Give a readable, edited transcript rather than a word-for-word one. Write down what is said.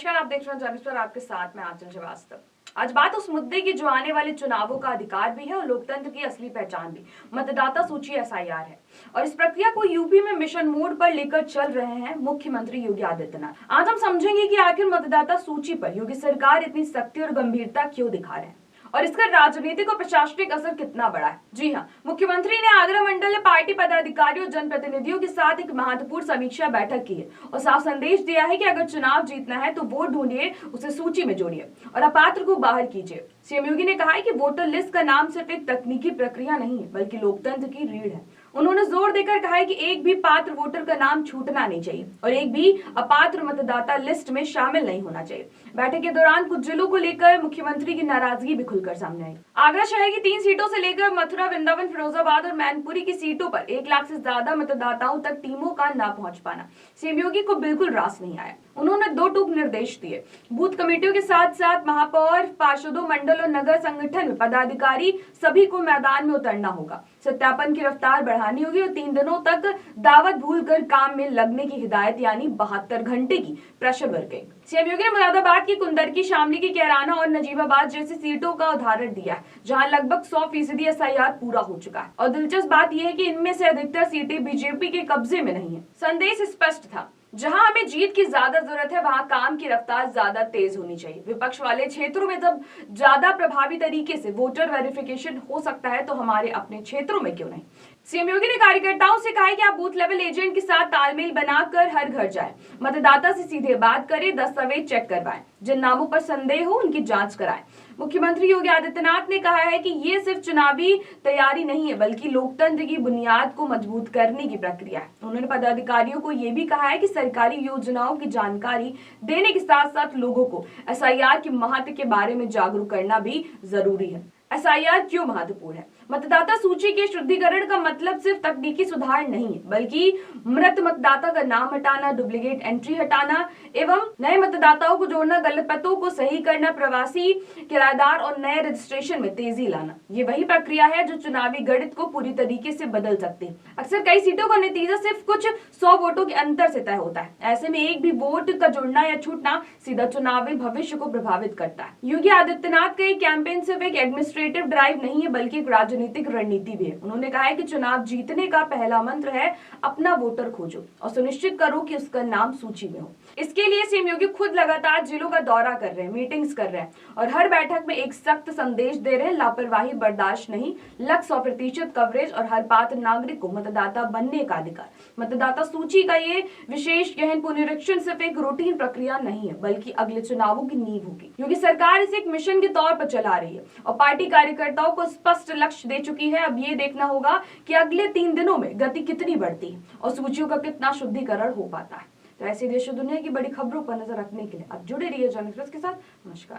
नमस्कार, आप देख रहे हैं जर्नलिस्ट पर आपके साथ में आंचल श्रीवास्तव। आज बात उस मुद्दे की जो आने वाले चुनावों का अधिकार भी है और लोकतंत्र की असली पहचान भी मतदाता सूची एसआईआर है। और इस प्रक्रिया को यूपी में मिशन मोड पर लेकर चल रहे हैं मुख्यमंत्री योगी आदित्यनाथ। आज हम समझेंगे कि आखिर मतदाता सूची पर योगी सरकार इतनी सख्ती और गंभीरता क्यों दिखा रहे हैं और इसका राजनीतिक और प्रशासनिक असर कितना बड़ा है। जी हाँ, मुख्यमंत्री ने आगरा मंडल में पार्टी पदाधिकारियों और जनप्रतिनिधियों के साथ एक महत्वपूर्ण समीक्षा बैठक की है और साफ संदेश दिया है कि अगर चुनाव जीतना है तो वोट ढूंढिए, उसे सूची में जोड़िए और अपात्र को बाहर कीजिए। सीएम योगी ने कहा है कि वोटर लिस्ट का नाम सिर्फ एक तकनीकी प्रक्रिया नहीं है बल्कि लोकतंत्र की रीढ़ है। उन्होंने जोर देकर कहा है कि एक भी पात्र वोटर का नाम छूटना नहीं चाहिए और एक भी अपात्र मतदाता लिस्ट में शामिल नहीं होना चाहिए। बैठक के दौरान कुछ जिलों को लेकर मुख्यमंत्री की नाराजगी भी खुलकर सामने आई। आगरा शहर की 3 सीटों से लेकर मथुरा, वृंदावन, फिरोजाबाद और मैनपुरी की सीटों पर 1 लाख से ज्यादा मतदाताओं तक टीमों का न पहुंच पाना सीएम योगी को बिल्कुल रास नहीं आया। उन्होंने 2 टूक निर्देश दिए। बूथ कमेटियों के साथ साथ महापौर, पार्षदों, मंडल और नगर संगठन में पदाधिकारी सभी को मैदान में उतरना होगा। सत्यापन की रफ्तार बढ़ानी होगी और 3 दिनों तक दावत भूलकर काम में लगने की हिदायत यानी 72 घंटे की प्रेशर वर्किंग। सीएम योगी ने मुरादाबाद की कुंदरकी, शामली की कैराना और नजीबाबाद जैसी सीटों का उदाहरण दिया है जहां लगभग 100% एसआईआर पूरा हो चुका है और दिलचस्प बात यह है कि इनमें से अधिकतर सीटें बीजेपी के कब्जे में नहीं है। संदेश स्पष्ट था, जहां हमें जीत की ज्यादा जरूरत है वहां काम की रफ्तार ज्यादा तेज होनी चाहिए। विपक्ष वाले क्षेत्रों में जब ज्यादा प्रभावी तरीके से वोटर वेरिफिकेशन हो सकता है तो हमारे अपने क्षेत्रों में क्यों नहीं। सीएम योगी ने कार्यकर्ताओं से कहा है कि आप बूथ लेवल एजेंट के साथ तालमेल बनाकर हर घर जाएं, मतदाता से सीधे बात करें, दस्तावेज चेक करवाएं, जिन नामों पर संदेह हो उनकी जांच कराएं। मुख्यमंत्री योगी आदित्यनाथ ने कहा है कि ये सिर्फ चुनावी तैयारी नहीं है बल्कि लोकतंत्र की बुनियाद को मजबूत करने की प्रक्रिया है। उन्होंने पदाधिकारियों को ये भी कहा है कि सरकारी योजनाओं की जानकारी देने के साथ साथ लोगों को एसआईआर के महत्व के बारे में जागरूक करना भी जरूरी है। एसआईआर क्यों महत्वपूर्ण है? मतदाता सूची के शुद्धिकरण का मतलब सिर्फ तकनीकी सुधार नहीं है बल्कि मृत मतदाता का नाम हटाना, डुप्लीकेट एंट्री हटाना एवं नए मतदाताओं को जोड़ना, गलत पतों को सही करना, प्रवासी किराएदार और नए रजिस्ट्रेशन में तेजी लाना। ये वही प्रक्रिया है जो चुनावी गणित को पूरी तरीके से बदल सकती है। अक्सर कई सीटों का नतीजा सिर्फ कुछ 100 वोटों के अंतर से तय होता है। ऐसे में एक भी वोट का जुड़ना या छूटना सीधा चुनावी भविष्य को प्रभावित करता है। योगी आदित्यनाथ का ये कैंपेन सिर्फ एक एडमिनिस्ट्रेटिव ड्राइव नहीं है बल्कि एक राजनीतिक रणनीति भी है। उन्होंने कहा है कि चुनाव जीतने का पहला मंत्र है अपना वोटर खोजो और सुनिश्चित करो कि उसका नाम सूची में हो। इसके लिए सीएम योगी खुद लगातार जिलों का दौरा कर रहे हैं, मीटिंग्स कर रहे हैं और हर बैठक में एक सख्त संदेश दे रहे हैं, लापरवाही बर्दाश्त नहीं, लक्ष्य 100% कवरेज और हर पात्र नागरिक को मतदाता बनने का अधिकार। मतदाता सूची का ये विशेष गहन पुनरीक्षण सिर्फ एक रूटीन प्रक्रिया नहीं है बल्कि अगले चुनावों की नींव होगी। क्योंकि सरकार इसे एक मिशन के तौर पर चला रही है और पार्टी कार्यकर्ताओं को स्पष्ट लक्ष्य दे चुकी है। अब ये देखना होगा कि अगले 3 दिनों में गति कितनी बढ़ती है और सूचियों का कितना शुद्धिकरण हो पाता है। तो ऐसे देश और दुनिया की बड़ी खबरों पर नजर रखने के लिए आप जुड़े रहिए जर्नलिस्ट के साथ। नमस्कार।